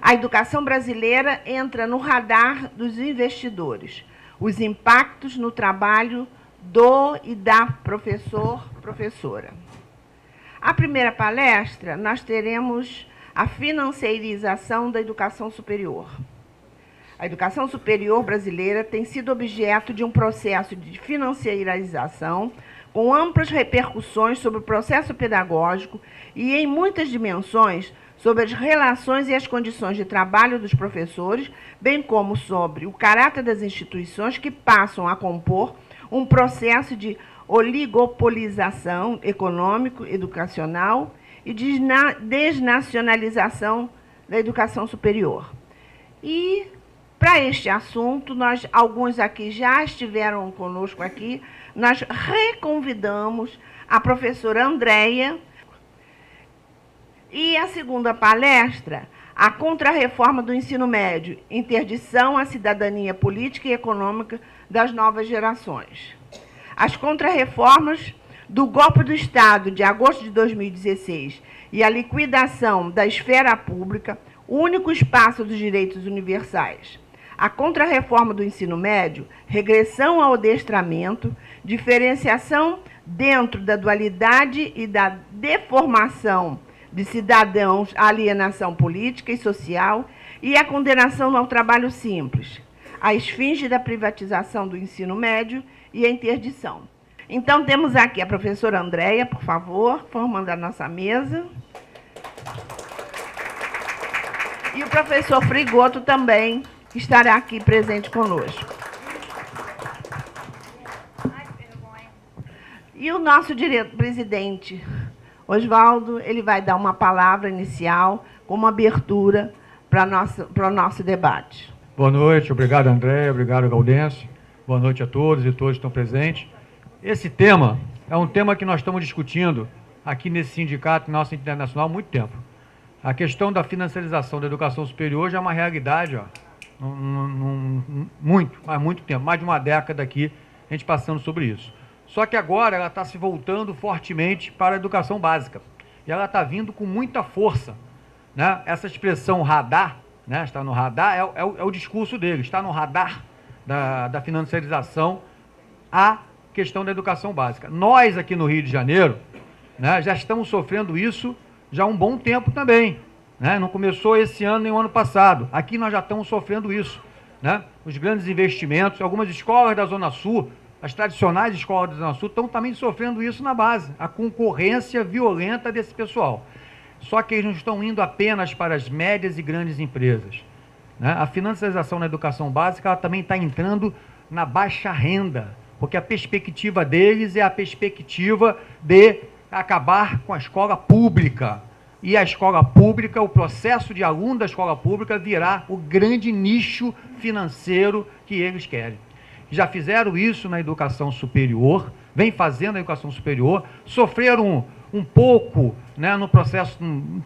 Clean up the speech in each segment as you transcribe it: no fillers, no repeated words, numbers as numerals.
A educação brasileira entra no radar dos investidores. Os impactos no trabalho do e da professor, professora. A primeira palestra, nós teremos a financiarização da educação superior. A educação superior brasileira tem sido objeto de um processo de financiarização com amplas repercussões sobre o processo pedagógico e, em muitas dimensões, sobre as relações e as condições de trabalho dos professores, bem como sobre o caráter das instituições que passam a compor um processo de oligopolização econômico-educacional e de desnacionalização da educação superior. E, para este assunto, alguns aqui já estiveram conosco aqui, nós reconvidamos a professora Andréia. E a segunda palestra, a Contra-Reforma do Ensino Médio, Interdição à Cidadania Política e Econômica das Novas Gerações. As contrarreformas do golpe do Estado de agosto de 2016 e a liquidação da esfera pública, único espaço dos direitos universais. A contrarreforma do ensino médio, regressão ao adestramento, diferenciação dentro da dualidade e da deformação de cidadãos à alienação política e social e a condenação ao trabalho simples, a esfinge da privatização do ensino médio e a interdição. Então, temos aqui a professora Andréia, por favor, formando a nossa mesa. E o professor Frigoto também estará aqui presente conosco. E o nosso presidente, Oswaldo, ele vai dar uma palavra inicial, com uma abertura para o nosso debate. Boa noite, obrigado, Andréia, obrigado, Gaudêncio. Boa noite a todos e todos que estão presentes. Esse tema é um tema que nós estamos discutindo aqui nesse sindicato, nosso internacional, há muito tempo. A questão da financiarização da educação superior já é uma realidade, há muito tempo, mais de uma década aqui, a gente passando sobre isso. Só que agora ela está se voltando fortemente para a educação básica. E ela está vindo com muita força, né? Essa expressão radar, né? Está no radar, é o discurso dele, está no radar da financiarização a questão da educação básica. Nós aqui no Rio de Janeiro, né, já estamos sofrendo isso já há um bom tempo também, né? Não começou esse ano nem o ano passado. Aqui nós já estamos sofrendo isso, né? Os grandes investimentos, algumas escolas da Zona Sul, as tradicionais escolas da Zona Sul, estão também sofrendo isso na base, a concorrência violenta desse pessoal. Só que eles não estão indo apenas para as médias e grandes empresas, né? A financiarização na educação básica ela também está entrando na baixa renda, porque a perspectiva deles é a perspectiva de acabar com a escola pública. E a escola pública, o processo de aluno da escola pública virá o grande nicho financeiro que eles querem. Já fizeram isso na educação superior, vem fazendo na educação superior, sofreram um pouco, né, no processo,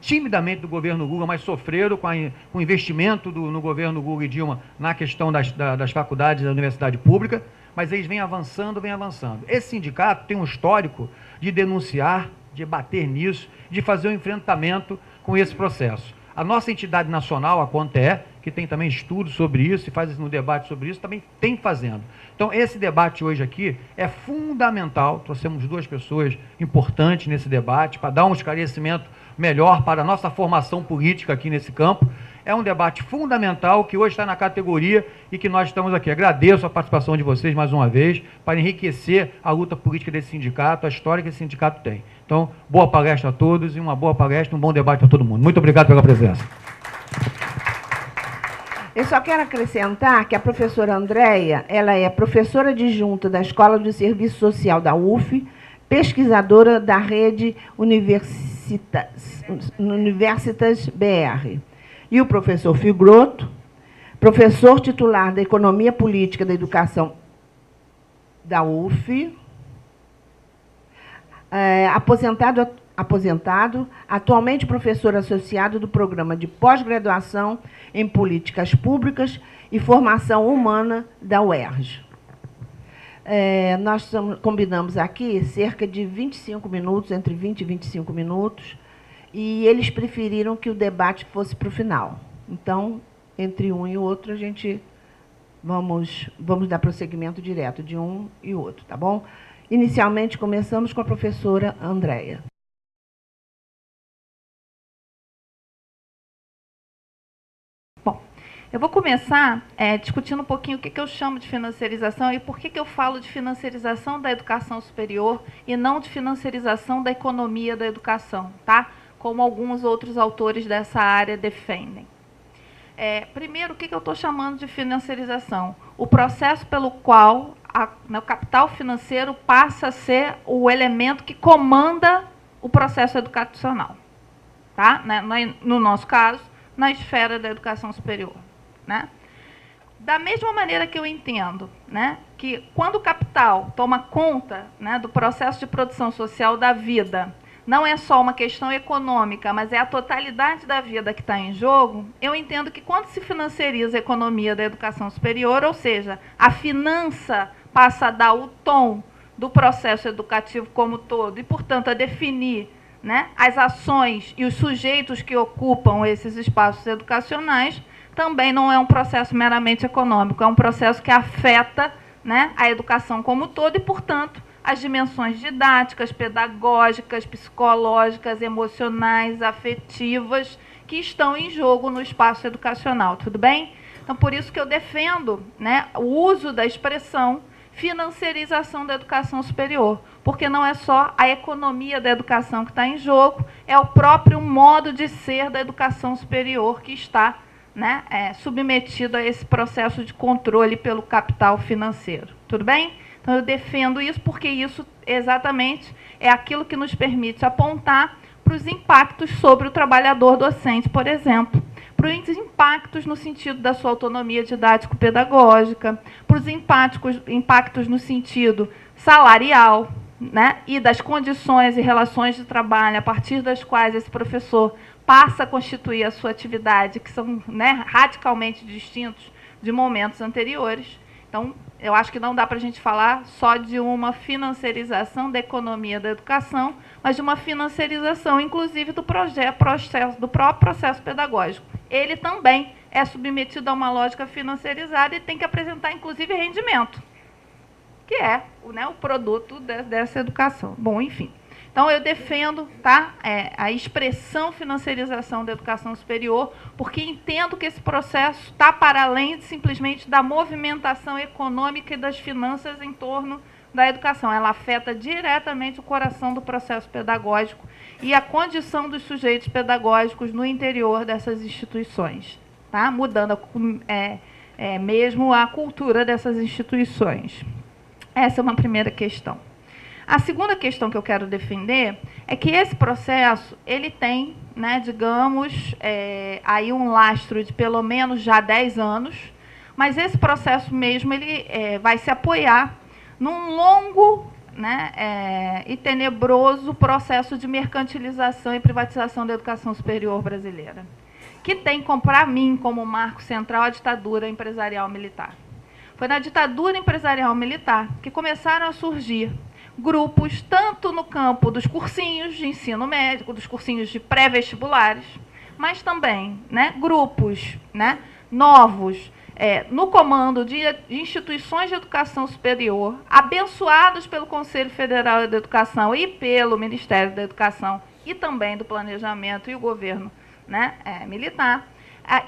timidamente do governo Lula, mas sofreram com o investimento no governo Lula e Dilma na questão das faculdades da universidade pública, mas eles vêm avançando, vêm avançando. Esse sindicato tem um histórico de denunciar, de bater nisso, de fazer um enfrentamento com esse processo. A nossa entidade nacional, a CONTE, que tem também estudos sobre isso e faz um debate sobre isso, também tem fazendo. Então, esse debate hoje aqui é fundamental. Trouxemos duas pessoas importantes nesse debate para dar um esclarecimento melhor para a nossa formação política aqui nesse campo. É um debate fundamental que hoje está na categoria e que nós estamos aqui. Agradeço a participação de vocês mais uma vez para enriquecer a luta política desse sindicato, a história que esse sindicato tem. Então, boa palestra a todos e uma boa palestra, um bom debate a todo mundo. Muito obrigado pela presença. Eu só quero acrescentar que a professora Andréia, ela é professora adjunta da Escola de Serviço Social da UF, pesquisadora da rede Universitas BR. E o professor Frigoto, professor titular da Economia Política da Educação da UF, aposentado, atualmente professor associado do Programa de Pós-Graduação em Políticas Públicas e Formação Humana da UERJ. Nós combinamos aqui cerca de 25 minutos, entre 20 e 25 minutos, e eles preferiram que o debate fosse para o final. Então, entre um e outro, a gente vamos dar prosseguimento direto de um e outro, tá bom? Inicialmente, começamos com a professora Andréia. Bom, eu vou começar discutindo um pouquinho o que eu chamo de financiarização e por que eu falo de financiarização da educação superior e não de financiarização da economia da educação, tá? Como alguns outros autores dessa área defendem. Primeiro, o que eu estou chamando de financiarização? O processo pelo qual o capital financeiro passa a ser o elemento que comanda o processo educacional. Tá? No nosso caso, na esfera da educação superior. Né? Da mesma maneira que eu entendo, né, que quando o capital toma conta, né, do processo de produção social da vida, não é só uma questão econômica, mas é a totalidade da vida que está em jogo, eu entendo que quando se financiariza a economia da educação superior, ou seja, a finança passa a dar o tom do processo educativo como todo e, portanto, a definir, né, as ações e os sujeitos que ocupam esses espaços educacionais, também não é um processo meramente econômico, é um processo que afeta, né, a educação como todo e, portanto, as dimensões didáticas, pedagógicas, psicológicas, emocionais, afetivas, que estão em jogo no espaço educacional, tudo bem? Então, por isso que eu defendo, né, o uso da expressão financiarização da educação superior, porque não é só a economia da educação que está em jogo, é o próprio modo de ser da educação superior que está, né, submetido a esse processo de controle pelo capital financeiro. Tudo bem? Então, eu defendo isso porque isso exatamente é aquilo que nos permite apontar para os impactos sobre o trabalhador docente, por exemplo, para os impactos no sentido da sua autonomia didático-pedagógica, para os impactos no sentido salarial, né, e das condições e relações de trabalho a partir das quais esse professor passa a constituir a sua atividade, que são, né, radicalmente distintos de momentos anteriores. Então, eu acho que não dá para a gente falar só de uma financiarização da economia da educação, mas de uma financiarização, inclusive, do próprio processo pedagógico. Ele também é submetido a uma lógica financiarizada e tem que apresentar, inclusive, rendimento, que é, né, o produto dessa educação. Bom, enfim. Então, eu defendo, tá, a expressão financiarização da educação superior, porque entendo que esse processo está para além de simplesmente da movimentação econômica e das finanças em torno da educação. Ela afeta diretamente o coração do processo pedagógico e a condição dos sujeitos pedagógicos no interior dessas instituições, tá? Mudando mesmo a cultura dessas instituições. Essa é uma primeira questão. A segunda questão que eu quero defender é que esse processo ele tem, né, digamos, aí um lastro de pelo menos já 10 anos, mas esse processo mesmo ele vai se apoiar num longo, né, e tenebroso processo de mercantilização e privatização da educação superior brasileira, que tem, para mim, como marco central a ditadura empresarial militar. Foi na ditadura empresarial militar que começaram a surgir grupos, tanto no campo dos cursinhos de ensino médio, dos cursinhos de pré-vestibulares, mas também, né, grupos, né, novos, no comando de instituições de educação superior, abençoados pelo Conselho Federal de Educação e pelo Ministério da Educação e também do Planejamento e o governo, né, militar,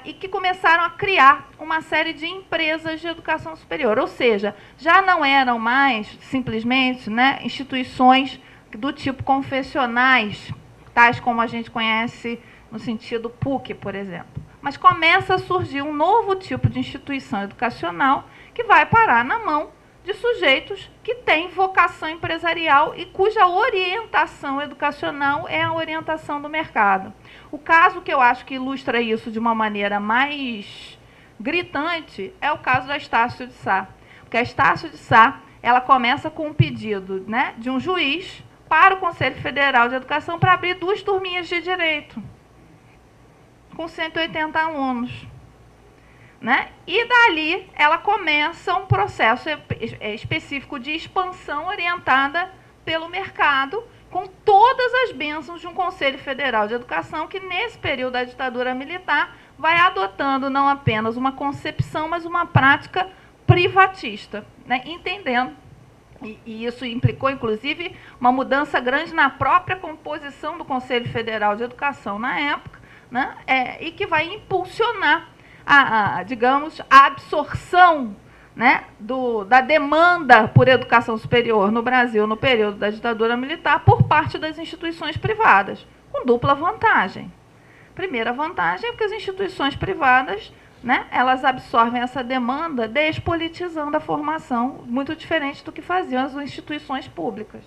e que começaram a criar uma série de empresas de educação superior, ou seja, já não eram mais simplesmente, né, instituições do tipo confessionais, tais como a gente conhece no sentido PUC, por exemplo. Mas começa a surgir um novo tipo de instituição educacional que vai parar na mão de sujeitos que têm vocação empresarial e cuja orientação educacional é a orientação do mercado. O caso que eu acho que ilustra isso de uma maneira mais gritante é o caso da Estácio de Sá. Porque a Estácio de Sá, ela começa com um pedido, né, de um juiz para o Conselho Federal de Educação para abrir 2 turminhas de direito, com 180 alunos. Né? E dali ela começa um processo específico de expansão orientada pelo mercado, com todas as bênçãos de um Conselho Federal de Educação que, nesse período da ditadura militar, vai adotando não apenas uma concepção, mas uma prática privatista, né? Entendendo, e isso implicou, inclusive, uma mudança grande na própria composição do Conselho Federal de Educação na época, né? E que vai impulsionar, digamos, a absorção, né, da demanda por educação superior no Brasil no período da ditadura militar por parte das instituições privadas, com dupla vantagem. Primeira vantagem é que as instituições privadas, né, elas absorvem essa demanda despolitizando a formação, muito diferente do que faziam as instituições públicas.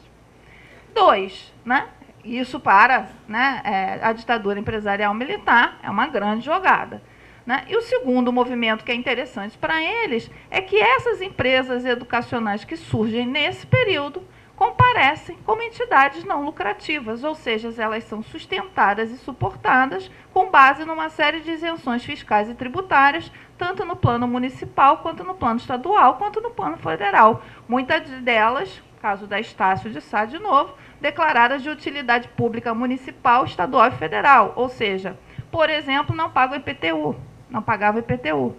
2, né, isso para, né, a ditadura empresarial militar é uma grande jogada. Né? E o segundo movimento que é interessante para eles é que essas empresas educacionais que surgem nesse período comparecem como entidades não lucrativas, ou seja, elas são sustentadas e suportadas com base numa série de isenções fiscais e tributárias, tanto no plano municipal, quanto no plano estadual, quanto no plano federal. Muitas delas, caso da Estácio de Sá de novo, declaradas de utilidade pública municipal, estadual e federal, ou seja, por exemplo, não pagam IPTU. Não pagava IPTU.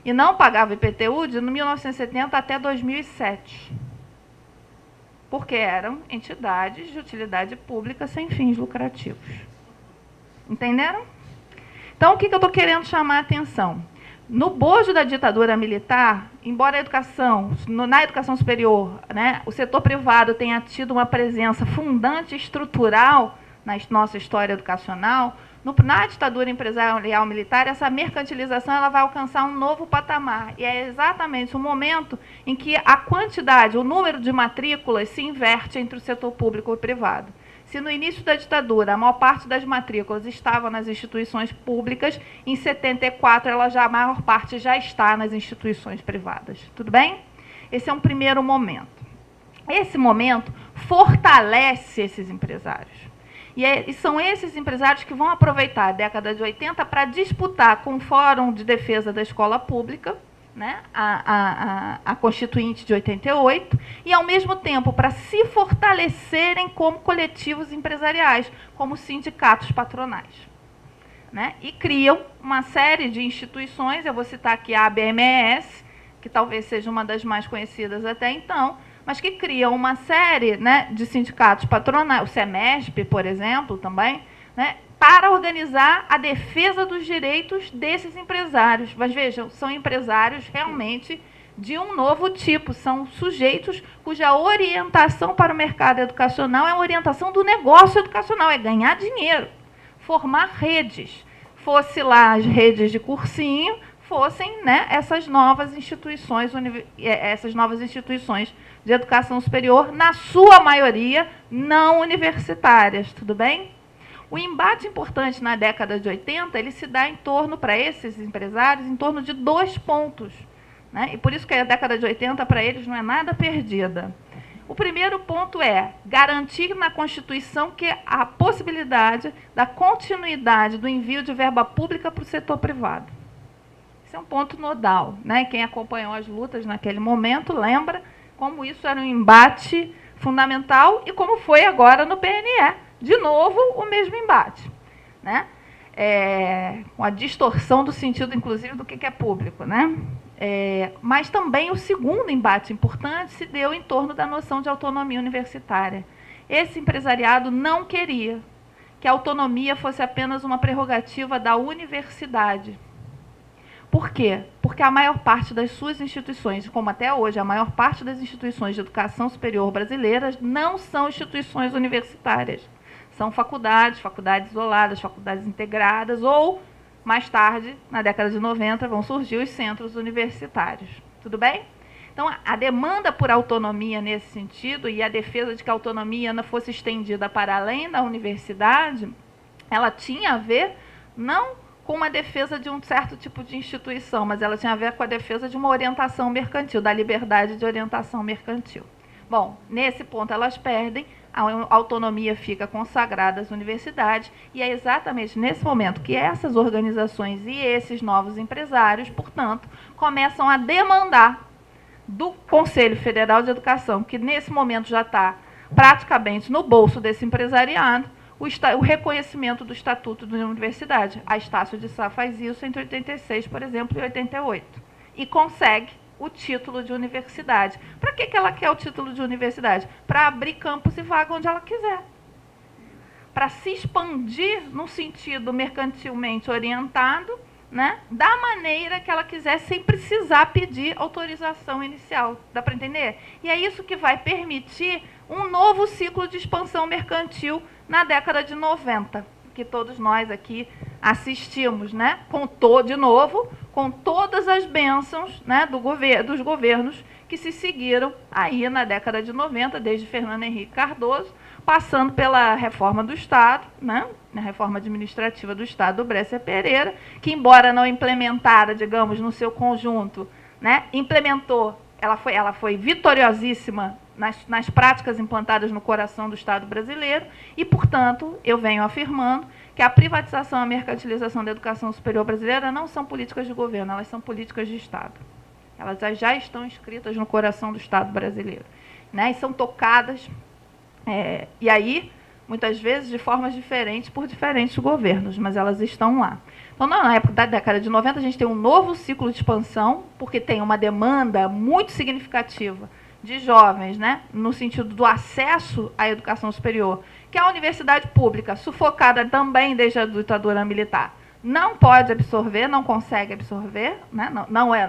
E não pagava IPTU de 1970 até 2007. Porque eram entidades de utilidade pública sem fins lucrativos. Entenderam? Então, o que eu estou querendo chamar a atenção? No bojo da ditadura militar, embora na educação superior, né, o setor privado tenha tido uma presença fundante estrutural na nossa história educacional, na ditadura empresarial militar, essa mercantilização ela vai alcançar um novo patamar. E é exatamente o momento em que a quantidade, o número de matrículas se inverte entre o setor público e o privado. Se no início da ditadura a maior parte das matrículas estava nas instituições públicas, em 74 a maior parte já está nas instituições privadas. Tudo bem? Esse é um primeiro momento. Esse momento fortalece esses empresários. E são esses empresários que vão aproveitar a década de 80 para disputar com o Fórum de Defesa da Escola Pública, né, a Constituinte de 88, e, ao mesmo tempo, para se fortalecerem como coletivos empresariais, como sindicatos patronais. Né, e criam uma série de instituições, eu vou citar aqui a ABMES, que talvez seja uma das mais conhecidas até então, mas que criam uma série, né, de sindicatos patronais, o SEMESP, por exemplo, também, né, para organizar a defesa dos direitos desses empresários. Mas vejam, são empresários realmente de um novo tipo, são sujeitos cuja orientação para o mercado educacional é a orientação do negócio educacional, é ganhar dinheiro, formar redes, fosse lá as redes de cursinho, fossem, né, essas novas instituições de educação superior, na sua maioria, não universitárias, tudo bem? O embate importante na década de 80, ele se dá em torno, para esses empresários, em torno de 2 pontos. Né? E por isso que a década de 80, para eles, não é nada perdida. O primeiro ponto é garantir na Constituição que a possibilidade da continuidade do envio de verba pública para o setor privado. Esse é um ponto nodal. Né? Quem acompanhou as lutas naquele momento lembra como isso era um embate fundamental e como foi agora no PNE. De novo, o mesmo embate. Né? Com a distorção do sentido, inclusive, do que é público. Né? Mas também o segundo embate importante se deu em torno da noção de autonomia universitária. Esse empresariado não queria que a autonomia fosse apenas uma prerrogativa da universidade. Por quê? Porque a maior parte das suas instituições, como até hoje, a maior parte das instituições de educação superior brasileiras não são instituições universitárias. São faculdades isoladas, faculdades integradas, ou, mais tarde, na década de 90, vão surgir os centros universitários. Tudo bem? Então, a demanda por autonomia nesse sentido e a defesa de que a autonomia não fosse estendida para além da universidade, ela tinha a ver não com uma defesa de um certo tipo de instituição, mas ela tinha a ver com a defesa de uma orientação mercantil, da liberdade de orientação mercantil. Bom, nesse ponto elas perdem, a autonomia fica consagrada às universidades, e é exatamente nesse momento que essas organizações e esses novos empresários, portanto, começam a demandar do Conselho Federal de Educação, que nesse momento já está praticamente no bolso desse empresariado, o reconhecimento do Estatuto da Universidade. A Estácio de Sá faz isso entre 86, por exemplo, e 88. E consegue o título de universidade. Para que ela quer o título de universidade? Para abrir campus e vaga onde ela quiser. Para se expandir no sentido mercantilmente orientado, né, da maneira que ela quiser, sem precisar pedir autorização inicial. Dá para entender? E é isso que vai permitir um novo ciclo de expansão mercantil na década de 90, que todos nós aqui assistimos, né, de novo, com todas as bênçãos, né, dos governos que se seguiram aí na década de 90, desde Fernando Henrique Cardoso, passando pela reforma do Estado, né, a reforma administrativa do Estado do Bresser Pereira, que, embora não implementada, digamos, no seu conjunto, né, implementou, ela foi vitoriosíssima nas práticas implantadas no coração do Estado brasileiro e, portanto, eu venho afirmando que a privatização e a mercantilização da educação superior brasileira não são políticas de governo, elas são políticas de Estado. Elas já estão inscritas no coração do Estado brasileiro, né, e são tocadas, e aí, muitas vezes, de formas diferentes por diferentes governos, mas elas estão lá. Então, na época da década de 90, a gente tem um novo ciclo de expansão, porque tem uma demanda muito significativa de jovens, né, no sentido do acesso à educação superior, que a universidade pública, sufocada também desde a ditadura militar, não pode absorver, não consegue absorver, né,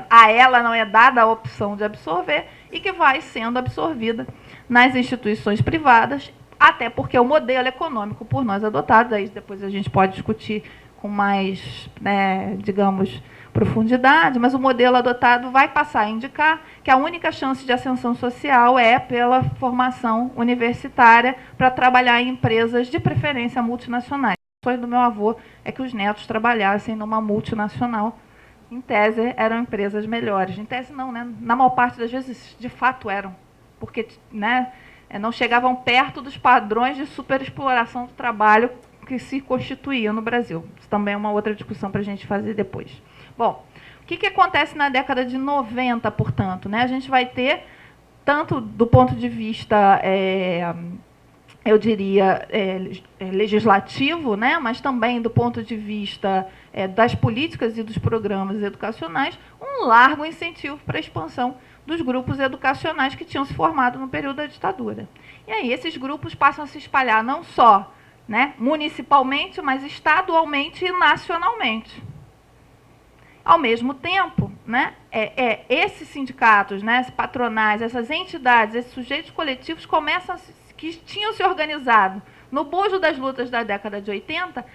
a ela não é dada a opção de absorver, e que vai sendo absorvida nas instituições privadas, até porque o modelo econômico por nós adotado, aí depois a gente pode discutir com mais, né, digamos, profundidade, mas o modelo adotado vai passar a indicar que a única chance de ascensão social é pela formação universitária para trabalhar em empresas, de preferência multinacionais. O sonho do meu avô é que os netos trabalhassem numa multinacional. Em tese, eram empresas melhores. Em tese, não, né? Na maior parte das vezes, de fato, eram. Porque, né, não chegavam perto dos padrões de superexploração do trabalho que se constituíam no Brasil. Isso também é uma outra discussão para a gente fazer depois. Bom, o que acontece na década de 90, portanto? Né? A gente vai ter, tanto do ponto de vista, eu diria, legislativo, né? Mas também do ponto de vista das políticas e dos programas educacionais, um largo incentivo para a expansão dos grupos educacionais que tinham se formado no período da ditadura. E aí esses grupos passam a se espalhar não só, né, municipalmente, mas estadualmente e nacionalmente. Ao mesmo tempo, né, esses sindicatos, né, esses patronais, essas entidades, esses sujeitos coletivos que tinham se organizado no bojo das lutas da década de 80,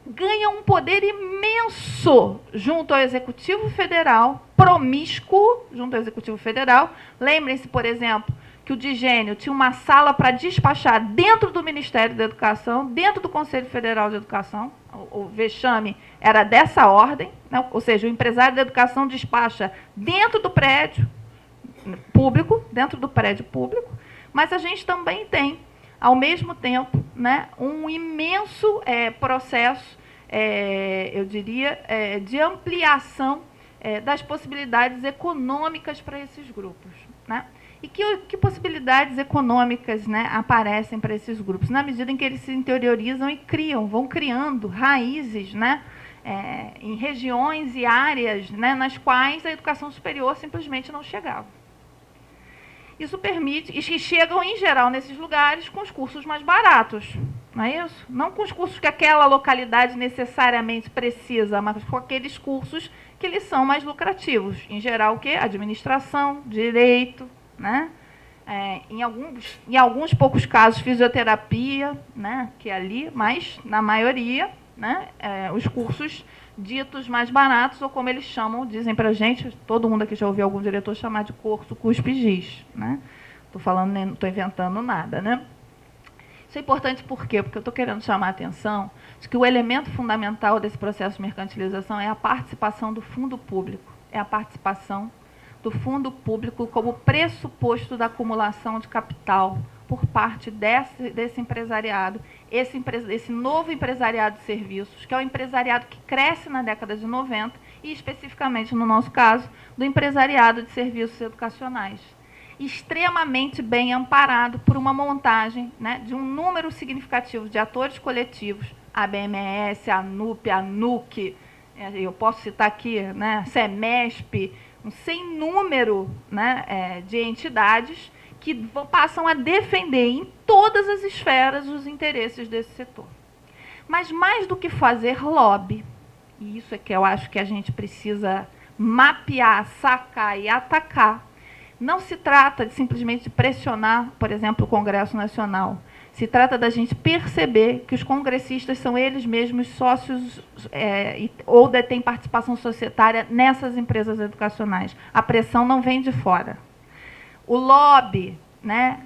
ganham um poder imenso junto ao Executivo Federal, promíscuo junto ao Executivo Federal. Lembrem-se, por exemplo, que o Digênio tinha uma sala para despachar dentro do Ministério da Educação, dentro do Conselho Federal de Educação. O vexame era dessa ordem, né? Ou seja, o empresário da educação despacha dentro do prédio público, mas a gente também tem, ao mesmo tempo, né, um imenso processo, eu diria, de ampliação das possibilidades econômicas para esses grupos, né? E que possibilidades econômicas, né, aparecem para esses grupos? Na medida em que eles se interiorizam e vão criando raízes, né, em regiões e áreas, né, nas quais a educação superior simplesmente não chegava. Isso permite, e chegam, em geral, nesses lugares com os cursos mais baratos, não é isso? Não com os cursos que aquela localidade necessariamente precisa, mas com aqueles cursos que eles são mais lucrativos. Em geral, o quê? Administração, direito, né? Em alguns poucos casos, fisioterapia, né? Que é ali, mas, na maioria, né? Os cursos ditos mais baratos, ou como eles chamam, dizem para a gente, todo mundo aqui já ouviu algum diretor chamar de curso cuspe-giz, né? Estou falando, não estou inventando nada, né? Isso é importante por quê? Porque eu estou querendo chamar a atenção de que o elemento fundamental desse processo de mercantilização é a participação do fundo público, é a participação do fundo público como pressuposto da acumulação de capital por parte desse empresariado, esse novo empresariado de serviços, que é o empresariado que cresce na década de 90 e, especificamente no nosso caso, do empresariado de serviços educacionais. extremamente bem amparado por uma montagem, né, de um número significativo de atores coletivos, a ABMS, a ANUP, a NUC, eu posso citar aqui, né, SEMESP, um sem número, né, de entidades que passam a defender em todas as esferas os interesses desse setor. Mas mais do que fazer lobby, e isso é que eu acho que a gente precisa mapear, sacar e atacar, não se trata de simplesmente de pressionar, por exemplo, o Congresso Nacional. Se trata da gente perceber que os congressistas são eles mesmos sócios ou detêm participação societária nessas empresas educacionais. A pressão não vem de fora. O lobby, né,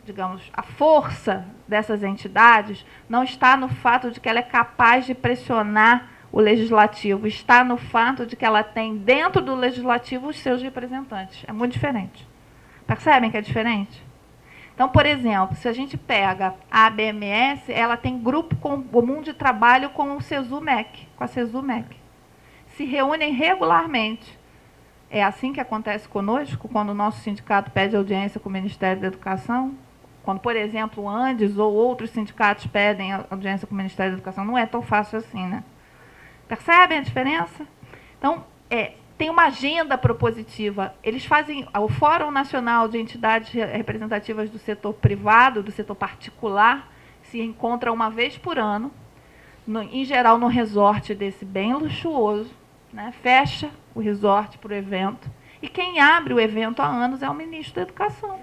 digamos, a força dessas entidades não está no fato de que ela é capaz de pressionar o legislativo, está no fato de que ela tem dentro do legislativo os seus representantes. É muito diferente. Percebem que é diferente? Então, por exemplo, se a gente pega a ABMS, ela tem grupo comum de trabalho com o CESU-MEC, com a CESU-MEC. Se reúnem regularmente. É assim que acontece conosco, quando o nosso sindicato pede audiência com o Ministério da Educação, quando, por exemplo, o Andes ou outros sindicatos pedem audiência com o Ministério da Educação. Não é tão fácil assim, né? Percebem a diferença? Então, tem uma agenda propositiva. Eles fazem o Fórum Nacional de Entidades Representativas do Setor Privado, do setor particular, se encontra uma vez por ano, em geral no resort desse bem luxuoso, né? Fecha o resort para o evento, e quem abre o evento há anos é o ministro da Educação.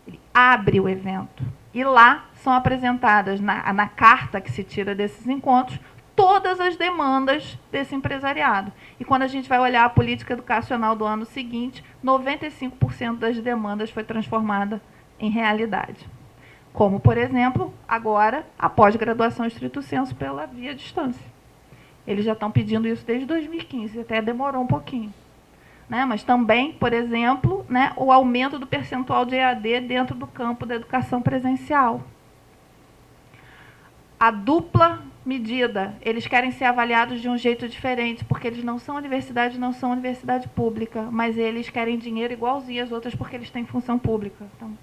Ele abre o evento. E lá são apresentadas, na carta que se tira desses encontros, todas as demandas desse empresariado. E quando a gente vai olhar a política educacional do ano seguinte, 95% das demandas foi transformada em realidade. Como, por exemplo, agora, a pós-graduação estrito sensu pela via distância. Eles já estão pedindo isso desde 2015, até demorou um pouquinho. Né? Mas também, por exemplo, né, o aumento do percentual de EAD dentro do campo da educação presencial. A dupla medida, eles querem ser avaliados de um jeito diferente, porque eles não são universidade pública, mas eles querem dinheiro igualzinho às outras porque eles têm função pública. Então,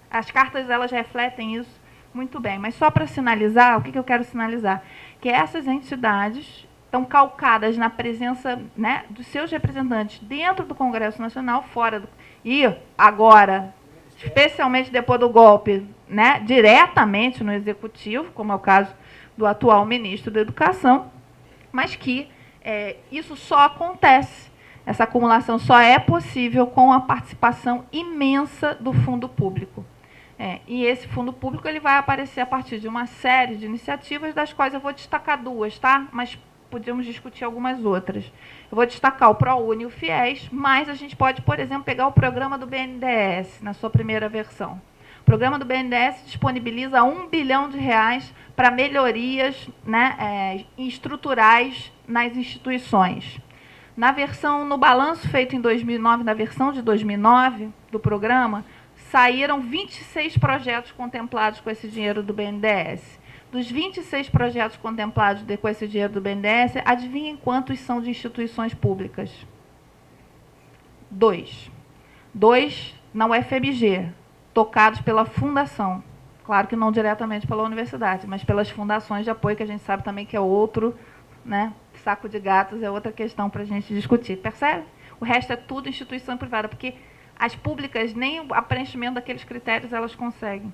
as cartas, elas refletem isso muito bem. Mas só para sinalizar, o que eu quero sinalizar? Que essas entidades estão calcadas na presença, né, dos seus representantes dentro do Congresso Nacional, fora do... E agora, especialmente depois do golpe, né, diretamente no Executivo, como é o caso do atual ministro da Educação, mas que isso só acontece, essa acumulação só é possível com a participação imensa do fundo público. E esse fundo público ele vai aparecer a partir de uma série de iniciativas, das quais eu vou destacar duas, tá? Mas podemos discutir algumas outras. Eu vou destacar o ProUni e o FIES, mas a gente pode, por exemplo, pegar o programa do BNDES, na sua primeira versão. O programa do BNDES disponibiliza R$ 1 bilhão para melhorias, né, estruturais nas instituições. No balanço feito em 2009, na versão de 2009 do programa, saíram 26 projetos contemplados com esse dinheiro do BNDES. Dos 26 projetos contemplados com esse dinheiro do BNDES, adivinhem quantos são de instituições públicas? 2. 2 na UFMG, tocados pela fundação. Claro que não diretamente pela universidade, mas pelas fundações de apoio, que a gente sabe também que é outro, né, saco de gatos, é outra questão para a gente discutir. Percebe? O resto é tudo instituição privada, porque as públicas, nem o preenchimento daqueles critérios elas conseguem.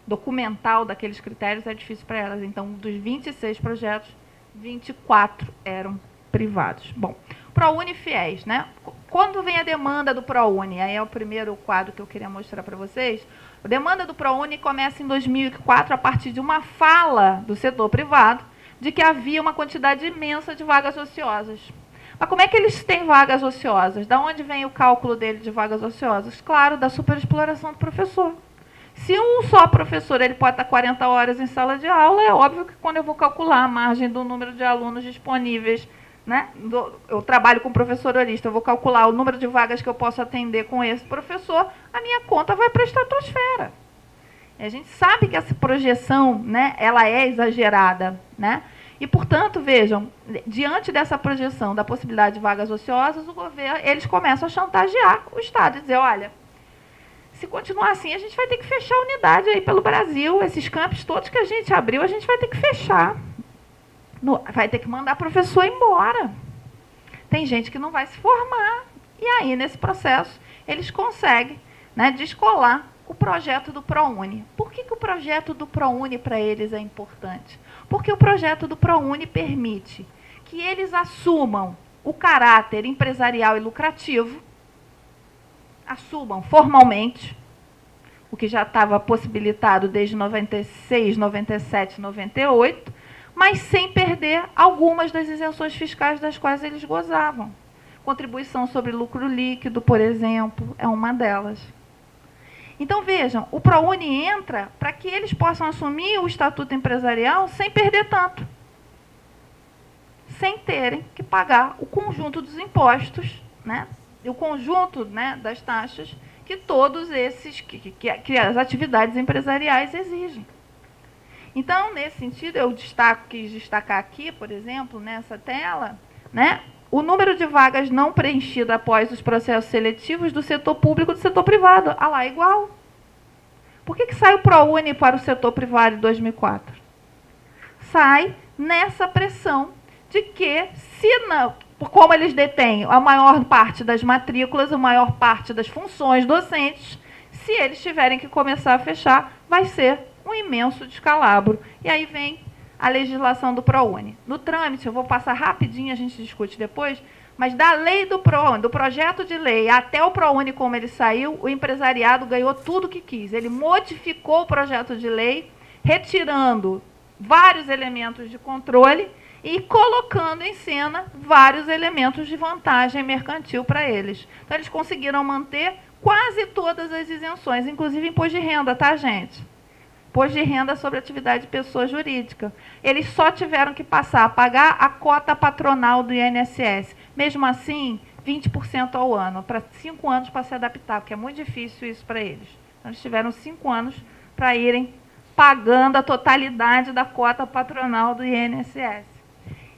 Documental daqueles critérios é difícil para elas. Então, dos 26 projetos, 24 eram privados. Bom, ProUni e FIES, né? Quando vem a demanda do ProUni, aí é o primeiro quadro que eu queria mostrar para vocês. A demanda do ProUni começa em 2004, a partir de uma fala do setor privado de que havia uma quantidade imensa de vagas ociosas. Mas como é que eles têm vagas ociosas? Da onde vem o cálculo dele de vagas ociosas? Claro, da superexploração do professor. Se um só professor ele pode estar 40 horas em sala de aula, é óbvio que quando eu vou calcular a margem do número de alunos disponíveis, né, eu trabalho com professor horista, eu vou calcular o número de vagas que eu posso atender com esse professor, a minha conta vai para a estratosfera. E a gente sabe que essa projeção, né, ela é exagerada, né? E, portanto, vejam, diante dessa projeção da possibilidade de vagas ociosas, o governo, eles começam a chantagear o Estado, dizer, olha, se continuar assim, a gente vai ter que fechar a unidade aí pelo Brasil, esses campos todos que a gente abriu, a gente vai ter que fechar. Vai ter que mandar professor embora. Tem gente que não vai se formar. E aí, nesse processo, eles conseguem, né, descolar o projeto do ProUni. Por que o projeto do ProUni para eles é importante? Porque o projeto do ProUni permite que eles assumam o caráter empresarial e lucrativo, assumam formalmente, o que já estava possibilitado desde 96, 97, 98, mas sem perder algumas das isenções fiscais das quais eles gozavam. Contribuição sobre lucro líquido, por exemplo, é uma delas. Então, vejam, o ProUni entra para que eles possam assumir o estatuto empresarial sem perder tanto, sem terem que pagar o conjunto dos impostos, né, o conjunto, né, das taxas que todos esses, que as atividades empresariais exigem. Então, nesse sentido, eu quis destacar aqui, por exemplo, nessa tela, né, o número de vagas não preenchidas após os processos seletivos do setor público e do setor privado. Ah lá, igual. Por que sai o ProUni para o setor privado em 2004? Sai nessa pressão de que, se não, como eles detêm a maior parte das matrículas, a maior parte das funções docentes, se eles tiverem que começar a fechar, vai ser um imenso descalabro. E aí vem a legislação do ProUni. No trâmite, eu vou passar rapidinho, a gente discute depois, mas da lei do ProUni, do projeto de lei até o ProUni como ele saiu, o empresariado ganhou tudo o que quis. Ele modificou o projeto de lei, retirando vários elementos de controle e colocando em cena vários elementos de vantagem mercantil para eles. Então, eles conseguiram manter quase todas as isenções, inclusive imposto de renda, tá, gente? Imposto de renda sobre atividade de pessoa jurídica. Eles só tiveram que passar a pagar a cota patronal do INSS. Mesmo assim, 20% ao ano, para 5 anos para se adaptar, porque é muito difícil isso para eles. Então, eles tiveram 5 anos para irem pagando a totalidade da cota patronal do INSS.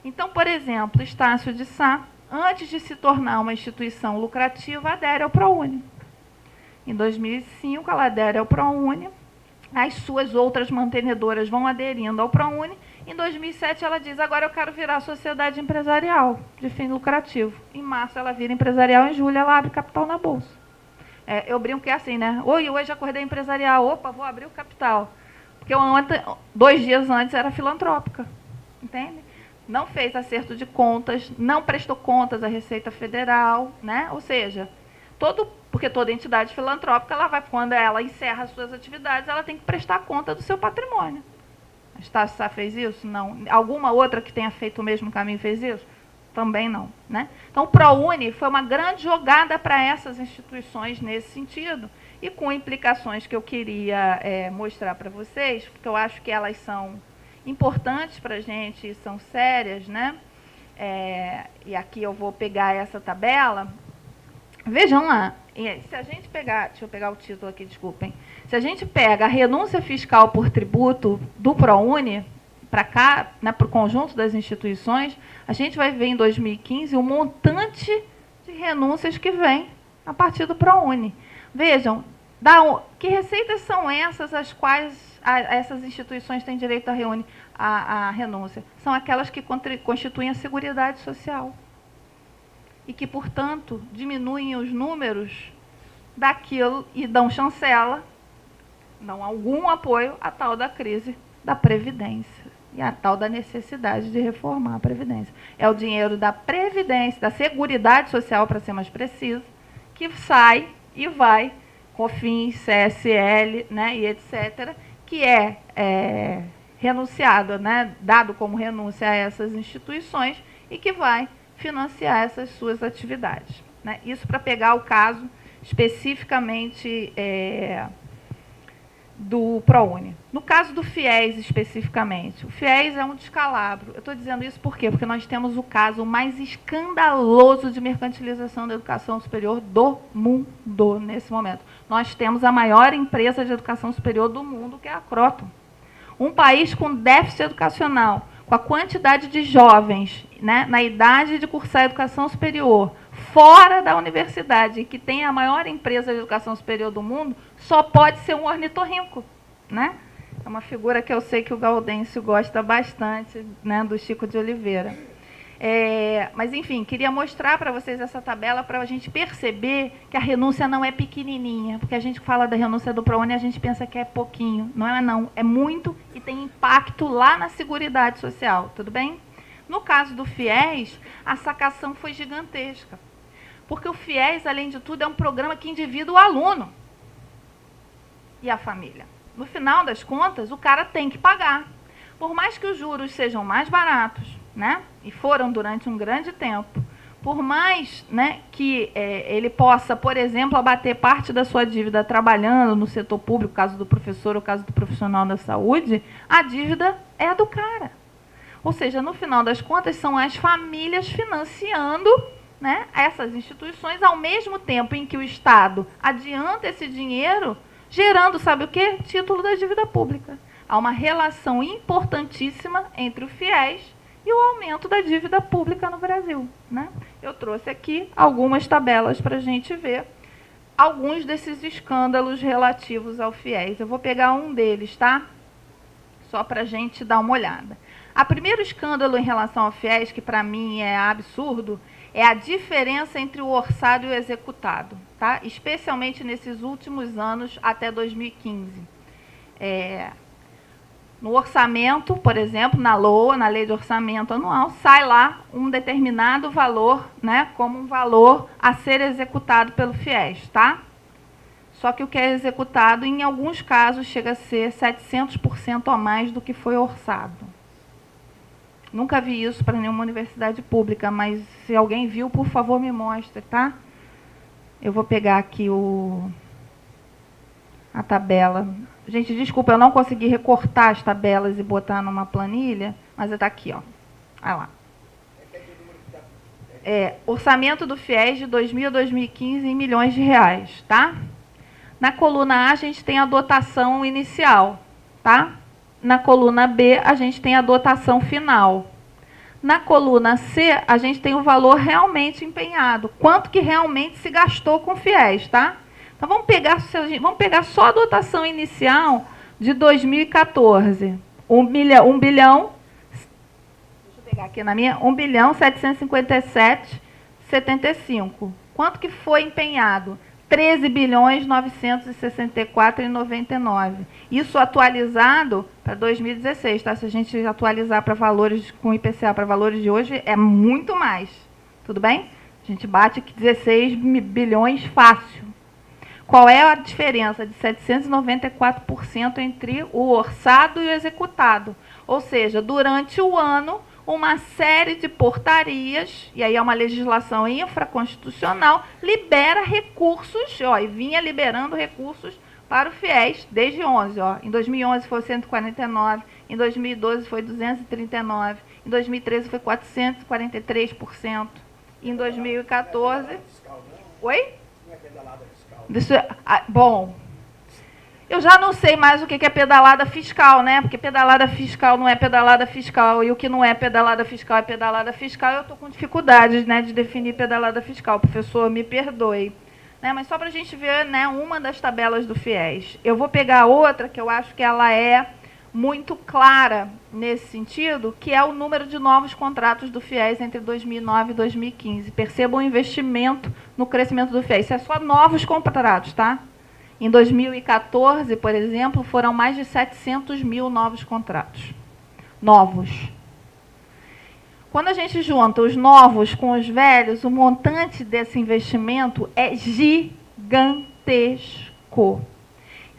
Então, por exemplo, Estácio de Sá, antes de se tornar uma instituição lucrativa, adere ao ProUni. Em 2005, ela adere ao ProUni. As suas outras mantenedoras vão aderindo ao ProUni. Em 2007, ela diz, agora eu quero virar sociedade empresarial, de fim lucrativo. Em março, ela vira empresarial, em julho, ela abre capital na Bolsa. Eu brinco que é assim, né? Hoje acordei empresarial, opa, vou abrir o capital. Porque 2 dias antes era filantrópica, entende? Não fez acerto de contas, não prestou contas à Receita Federal, né? Ou seja, porque toda entidade filantrópica, quando ela encerra as suas atividades, ela tem que prestar conta do seu patrimônio. A Estácio Sá fez isso? Não. Alguma outra que tenha feito o mesmo caminho fez isso? Também não, né? Então, o ProUni foi uma grande jogada para essas instituições nesse sentido, e com implicações que eu queria mostrar para vocês, porque eu acho que elas são importantes para a gente e são sérias, né? E aqui eu vou pegar essa tabela. Vejam lá, se a gente pegar, deixa eu pegar o título aqui, desculpem. Se a gente pega a renúncia fiscal por tributo do ProUni, para cá, né, para o conjunto das instituições, a gente vai ver em 2015 o montante de renúncias que vem a partir do ProUni. Vejam, que receitas são essas as quais essas instituições têm direito à renúncia? São aquelas que constituem a Seguridade Social e que, portanto, diminuem os números daquilo e dão chancela, dão algum apoio à tal da crise da Previdência e à tal da necessidade de reformar a Previdência. É o dinheiro da Previdência, da Seguridade Social, para ser mais preciso, que sai e vai, COFINS, CSL, né, e etc., que é renunciado, né, dado como renúncia a essas instituições e que vai financiar essas suas atividades, né? Isso para pegar o caso especificamente do ProUni. No caso do FIES especificamente, o FIES é um descalabro. Eu estou dizendo isso por quê? Porque nós temos o caso mais escandaloso de mercantilização da educação superior do mundo nesse momento. Nós temos a maior empresa de educação superior do mundo, que é a Croton. Um país com déficit educacional, com a quantidade de jovens, né, na idade de cursar a educação superior, fora da universidade, que tem a maior empresa de educação superior do mundo, só pode ser um ornitorrinco, né? É uma figura que eu sei que o Gaudêncio gosta bastante, né, do Chico de Oliveira. Mas, enfim, queria mostrar para vocês essa tabela para a gente perceber que a renúncia não é pequenininha, porque a gente fala da renúncia do ProUni e a gente pensa que é pouquinho. Não é, não. É muito e tem impacto lá na Seguridade Social, tudo bem? No caso do FIES, a sacação foi gigantesca, porque o FIES, além de tudo, é um programa que endivida o aluno e a família. No final das contas, o cara tem que pagar. Por mais que os juros sejam mais baratos, né, e foram durante um grande tempo, por mais, né, que ele possa, por exemplo, abater parte da sua dívida trabalhando no setor público, caso do professor ou caso do profissional da saúde, a dívida é do cara. Ou seja, no final das contas, são as famílias financiando, né, essas instituições, ao mesmo tempo em que o Estado adianta esse dinheiro, gerando, sabe o quê? Título da dívida pública. Há uma relação importantíssima entre o FIES e o aumento da dívida pública no Brasil, né? Eu trouxe aqui algumas tabelas para a gente ver alguns desses escândalos relativos ao FIES. Eu vou pegar um deles, tá? Só para a gente dar uma olhada. O primeiro escândalo em relação ao FIES, que para mim é absurdo, é a diferença entre o orçado e o executado, tá? Especialmente nesses últimos anos, até 2015. No orçamento, por exemplo, na LOA, na Lei de Orçamento Anual, sai lá um determinado valor, né, como um valor a ser executado pelo FIES, tá? Só que o que é executado, em alguns casos, chega a ser 700% a mais do que foi orçado. Nunca vi isso para nenhuma universidade pública, mas se alguém viu, por favor, me mostre, tá? Eu vou pegar aqui a tabela. Gente, desculpa, eu não consegui recortar as tabelas e botar numa planilha, mas está aqui, ó. Olha lá. Orçamento do FIES de 2000 a 2015 em milhões de reais, tá? Na coluna A, a gente tem a dotação inicial, tá? Na coluna B, a gente tem a dotação final. Na coluna C, a gente tem o valor realmente empenhado. Quanto que realmente se gastou com o FIES, tá? Então, vamos pegar só a dotação inicial de 2014. 1 bilhão, deixa eu pegar aqui na minha, 1.757.75. Quanto que foi empenhado? 13.964.99. Isso atualizado para 2016, tá? Se a gente atualizar para valores com IPCA para valores de hoje, é muito mais. Tudo bem? A gente bate aqui 16 bilhões fácil. Qual é a diferença de 794% entre o orçado e o executado? Ou seja, durante o ano, uma série de portarias, e aí é uma legislação infraconstitucional, libera recursos, ó, e vinha liberando recursos para o FIES desde 11. Ó. Em 2011 foi 149, em 2012 foi 239, em 2013 foi 443%, em 2014... Oi? Bom, eu já não sei mais o que é pedalada fiscal, né? Porque pedalada fiscal não é pedalada fiscal, e o que não é pedalada fiscal é pedalada fiscal. Eu estou com dificuldades, né, de definir pedalada fiscal. Professor, me perdoe. Né? Mas só para a gente ver, né, uma das tabelas do FIES. Eu vou pegar outra que eu acho que ela é muito clara nesse sentido, que é o número de novos contratos do FIES entre 2009 e 2015. Percebam o investimento no crescimento do FIES. Isso é só novos contratos, tá? Em 2014, por exemplo, foram mais de 700 mil novos contratos. Novos. Quando a gente junta os novos com os velhos, o montante desse investimento é gigantesco.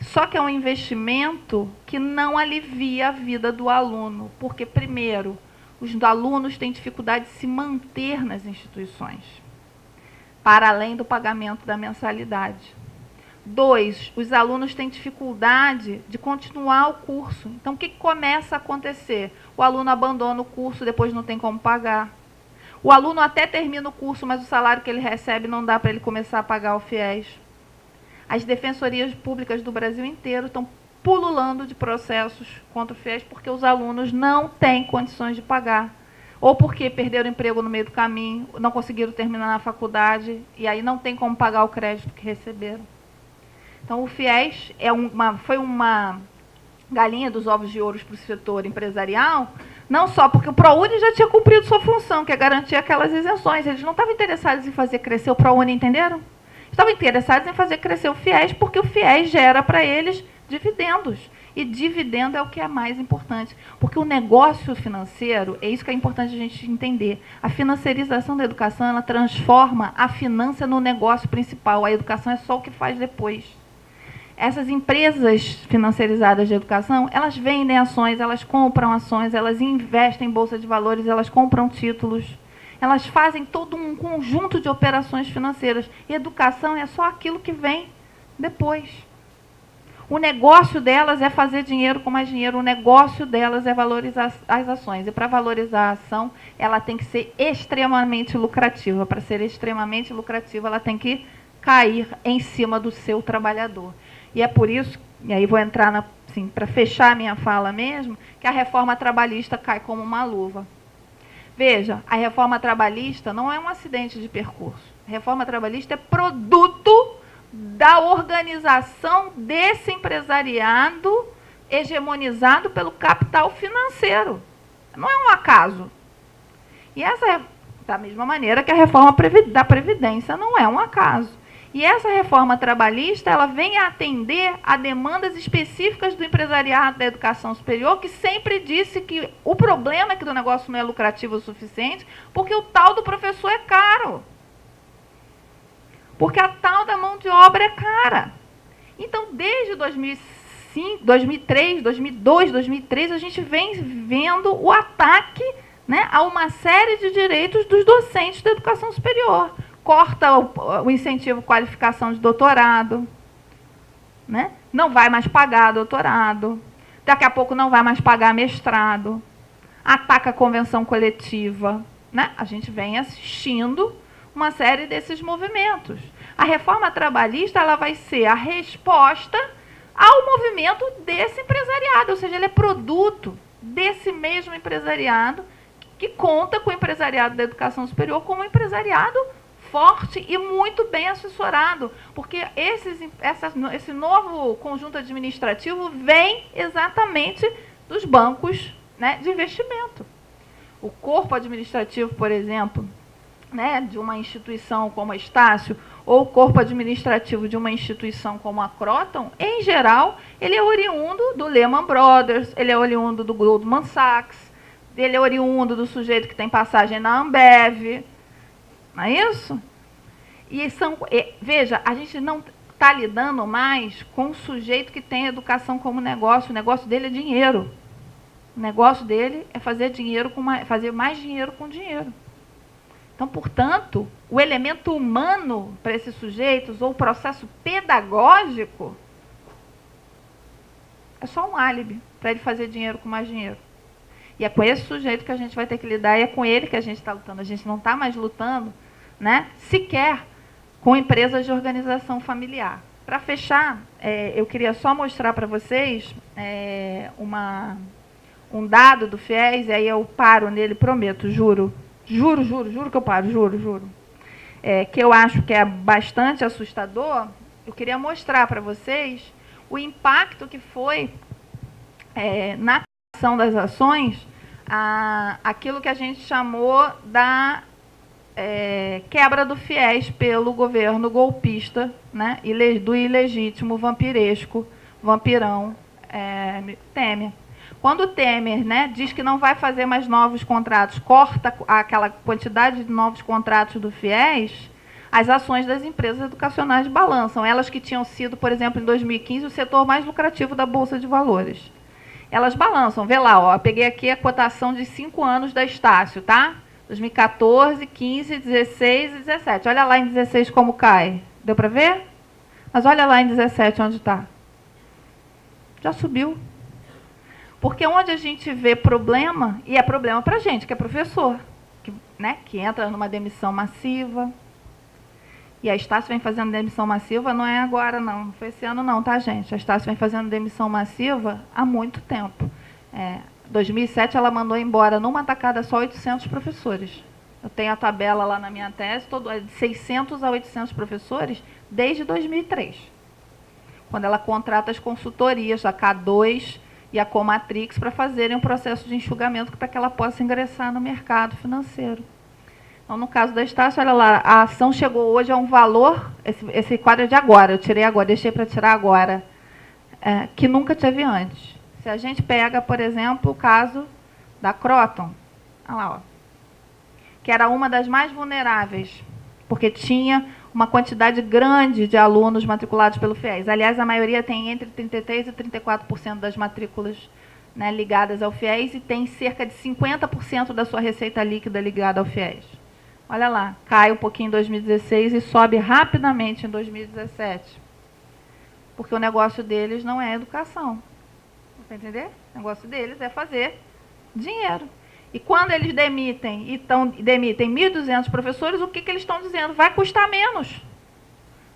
Só que é um investimento que não alivia a vida do aluno, porque, primeiro, os alunos têm dificuldade de se manter nas instituições, para além do pagamento da mensalidade. 2, os alunos têm dificuldade de continuar o curso. Então, o que começa a acontecer? O aluno abandona o curso, depois não tem como pagar. O aluno até termina o curso, mas o salário que ele recebe não dá para ele começar a pagar o FIES. As defensorias públicas do Brasil inteiro estão pululando de processos contra o FIES porque os alunos não têm condições de pagar. Ou porque perderam emprego no meio do caminho, não conseguiram terminar na faculdade, e aí não tem como pagar o crédito que receberam. Então, o FIES foi uma galinha dos ovos de ouro para o setor empresarial, não só porque o ProUni já tinha cumprido sua função, que é garantir aquelas isenções. Eles não estavam interessados em fazer crescer o ProUni, entenderam? Estavam interessados em fazer crescer o FIES, porque o FIES gera para eles dividendos. E dividendo é o que é mais importante. Porque o negócio financeiro, é isso que é importante a gente entender. A financiarização da educação, ela transforma a finança no negócio principal. A educação é só o que faz depois. Essas empresas financiarizadas de educação, elas vendem ações, elas compram ações, elas investem em bolsa de valores, elas compram títulos. Elas fazem todo um conjunto de operações financeiras. E educação é só aquilo que vem depois. O negócio delas é fazer dinheiro com mais dinheiro. O negócio delas é valorizar as ações. E para valorizar a ação, ela tem que ser extremamente lucrativa. Para ser extremamente lucrativa, ela tem que cair em cima do seu trabalhador. E é por isso, e aí vou entrar assim, para fechar a minha fala mesmo, que a reforma trabalhista cai como uma luva. Veja, a reforma trabalhista não é um acidente de percurso. A reforma trabalhista é produto da organização desse empresariado hegemonizado pelo capital financeiro. Não é um acaso. E essa é da mesma maneira que a reforma da Previdência não é um acaso. E essa reforma trabalhista, ela vem a atender a demandas específicas do empresariado da educação superior, que sempre disse que o problema é que o negócio não é lucrativo o suficiente, porque o tal do professor é caro. Porque a tal da mão de obra é cara. Então, desde 2005, 2003, 2002, 2003, a gente vem vendo o ataque, né, a uma série de direitos dos docentes da educação superior. Corta o incentivo à qualificação de doutorado, né? Não vai mais pagar doutorado, daqui a pouco não vai mais pagar mestrado, ataca a convenção coletiva, né? A gente vem assistindo uma série desses movimentos. A reforma trabalhista, ela vai ser a resposta ao movimento desse empresariado, ou seja, ele é produto desse mesmo empresariado que conta com o empresariado da educação superior como um empresariado forte e muito bem assessorado, porque esse novo conjunto administrativo vem exatamente dos bancos, né, de investimento. O corpo administrativo, por exemplo, né, de uma instituição como a Estácio, ou o corpo administrativo de uma instituição como a Croton, em geral, ele é oriundo do Lehman Brothers, ele é oriundo do Goldman Sachs, ele é oriundo do sujeito que tem passagem na Ambev. Não é isso? Veja, a gente não está lidando mais com o sujeito que tem educação como negócio. O negócio dele é dinheiro. O negócio dele é fazer fazer mais dinheiro com dinheiro. Então, portanto, o elemento humano para esses sujeitos, ou o processo pedagógico, é só um álibi para ele fazer dinheiro com mais dinheiro. E é com esse sujeito que a gente vai ter que lidar, e é com ele que a gente está lutando. A gente não está mais lutando, né, sequer com empresas de organização familiar. Para fechar, eu queria só mostrar para vocês um dado do FIES, e aí eu paro nele, prometo, juro que eu paro, juro. Que eu acho que é bastante assustador. Eu queria mostrar para vocês o impacto que foi na ação das ações, aquilo que a gente chamou da quebra do FIES pelo governo golpista, né, do ilegítimo, vampirão Temer. Quando o Temer, né, diz que não vai fazer mais novos contratos, corta aquela quantidade de novos contratos do FIES, as ações das empresas educacionais balançam. Elas que tinham sido, por exemplo, em 2015, o setor mais lucrativo da Bolsa de Valores. Elas balançam. Vê lá, ó, eu peguei aqui a cotação de 5 anos da Estácio, tá? 2014, 15, 16 e 17. Olha lá em 16 como cai. Deu para ver? Mas olha lá em 17 onde está. Já subiu. Porque onde a gente vê problema, e é problema para a gente, que é professor, que entra numa demissão massiva, E a Estácio vem fazendo demissão massiva, não é agora não, não foi esse ano não, tá, gente? A Estácio vem fazendo demissão massiva há muito tempo. Em 2007 ela mandou embora numa tacada só 800 professores. Eu tenho a tabela lá na minha tese, de 600 a 800 professores desde 2003. Quando ela contrata as consultorias, a K2 e a Comatrix, para fazerem um processo de enxugamento para que ela possa ingressar no mercado financeiro. Então, no caso da Estácio, olha lá, a ação chegou hoje a um valor, esse quadro é de agora, eu tirei agora, deixei para tirar agora, que nunca teve antes. Se a gente pega, por exemplo, o caso da Croton, olha lá, ó, que era uma das mais vulneráveis, porque tinha uma quantidade grande de alunos matriculados pelo FIES. Aliás, a maioria tem entre 33% e 34% das matrículas, né, ligadas ao FIES e tem cerca de 50% da sua receita líquida ligada ao FIES. Olha lá, cai um pouquinho em 2016 e sobe rapidamente em 2017. Porque o negócio deles não é educação. Você entender? O negócio deles é fazer dinheiro. E quando eles demitem 1.200 professores, o que eles estão dizendo? Vai custar menos.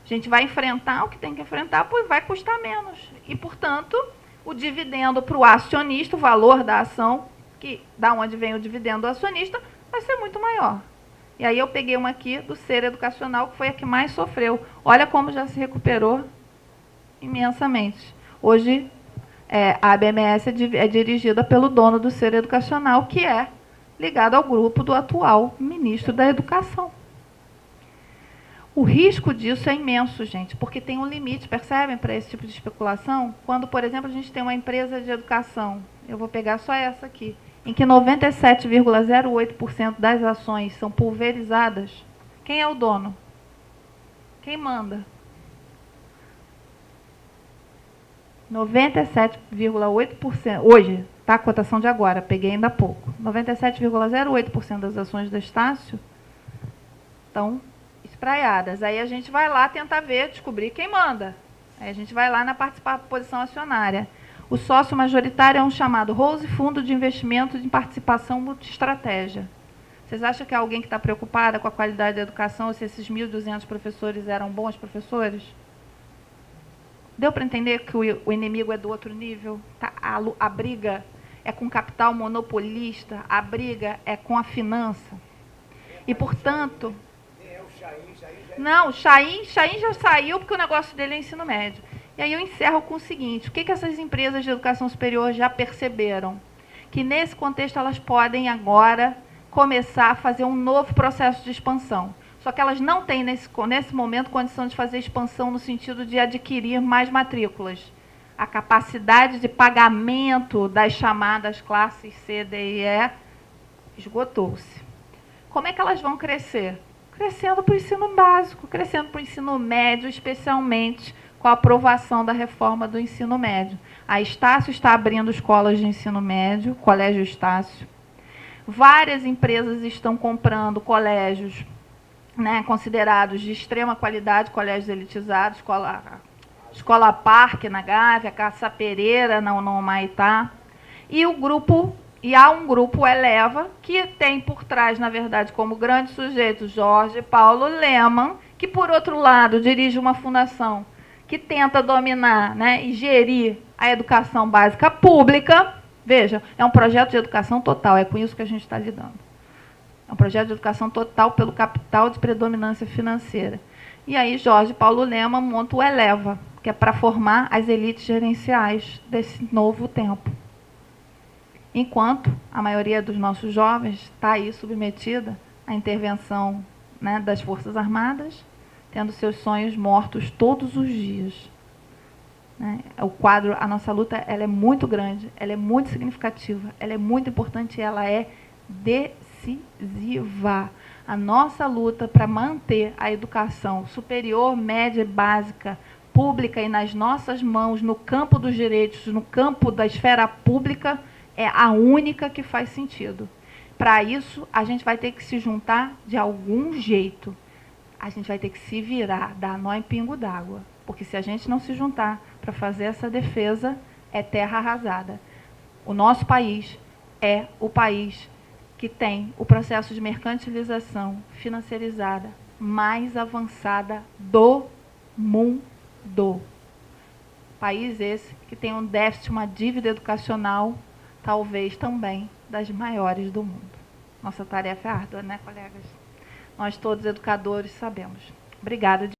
A gente vai enfrentar o que tem que enfrentar, pois vai custar menos. E, portanto, o dividendo para o acionista, o valor da ação, que da onde vem o dividendo do acionista, vai ser muito maior. E aí eu peguei uma aqui do Ser Educacional, que foi a que mais sofreu. Olha como já se recuperou imensamente. Hoje, a ABMS é dirigida pelo dono do Ser Educacional, que é ligado ao grupo do atual ministro da Educação. O risco disso é imenso, gente, porque tem um limite, percebem, para esse tipo de especulação? Quando, por exemplo, a gente tem uma empresa de educação, eu vou pegar só essa aqui, em que 97,08% das ações são pulverizadas, quem é o dono? Quem manda? 97,8%, hoje, tá? A cotação de agora, peguei ainda há pouco. 97,08% das ações da Estácio estão espraiadas. Aí a gente vai lá tentar ver, descobrir quem manda. Aí a gente vai lá na participação acionária. O sócio majoritário é um chamado Rose Fundo de Investimento em Participação Multiestratégia. Vocês acham que é alguém que está preocupada com a qualidade da educação, ou se esses 1.200 professores eram bons professores? Deu para entender que o inimigo é do outro nível? Tá? A briga é com o capital monopolista, a briga é com a finança. E, portanto... Não, o Chaim já saiu porque o negócio dele é ensino médio. E aí eu encerro com o seguinte, o que essas empresas de educação superior já perceberam? Que nesse contexto elas podem agora começar a fazer um novo processo de expansão. Só que elas não têm, nesse momento, condição de fazer expansão no sentido de adquirir mais matrículas. A capacidade de pagamento das chamadas classes C, D e E esgotou-se. Como é que elas vão crescer? Crescendo para o ensino básico, crescendo para o ensino médio, especialmente com a aprovação da reforma do ensino médio. A Estácio está abrindo escolas de ensino médio, Colégio Estácio. Várias empresas estão comprando colégios, né, considerados de extrema qualidade, colégios elitizados, Escola Parque na Gávea, Caça Pereira no Humaitá. E há um grupo Eleva, que tem por trás, na verdade, como grande sujeito, Jorge Paulo Lemann, que, por outro lado, dirige uma fundação que tenta dominar, né, e gerir a educação básica pública. Veja, é um projeto de educação total, é com isso que a gente está lidando. É um projeto de educação total pelo capital de predominância financeira. E aí Jorge Paulo Lemann monta o Eleva, que é para formar as elites gerenciais desse novo tempo. Enquanto a maioria dos nossos jovens está aí submetida à intervenção, né, das Forças Armadas, tendo seus sonhos mortos todos os dias. Né? O quadro, a nossa luta, ela é muito grande, ela é muito significativa, ela é muito importante e ela é decisiva. A nossa luta para manter a educação superior, média e básica, pública e nas nossas mãos, no campo dos direitos, no campo da esfera pública, é a única que faz sentido. Para isso, a gente vai ter que se juntar de algum jeito. A gente vai ter que se virar, dar nó em pingo d'água. Porque se a gente não se juntar para fazer essa defesa, é terra arrasada. O nosso país é o país que tem o processo de mercantilização financiarizada mais avançada do mundo. País esse que tem um déficit, uma dívida educacional, talvez também das maiores do mundo. Nossa tarefa é árdua, né, colegas? Nós todos educadores sabemos. Obrigada.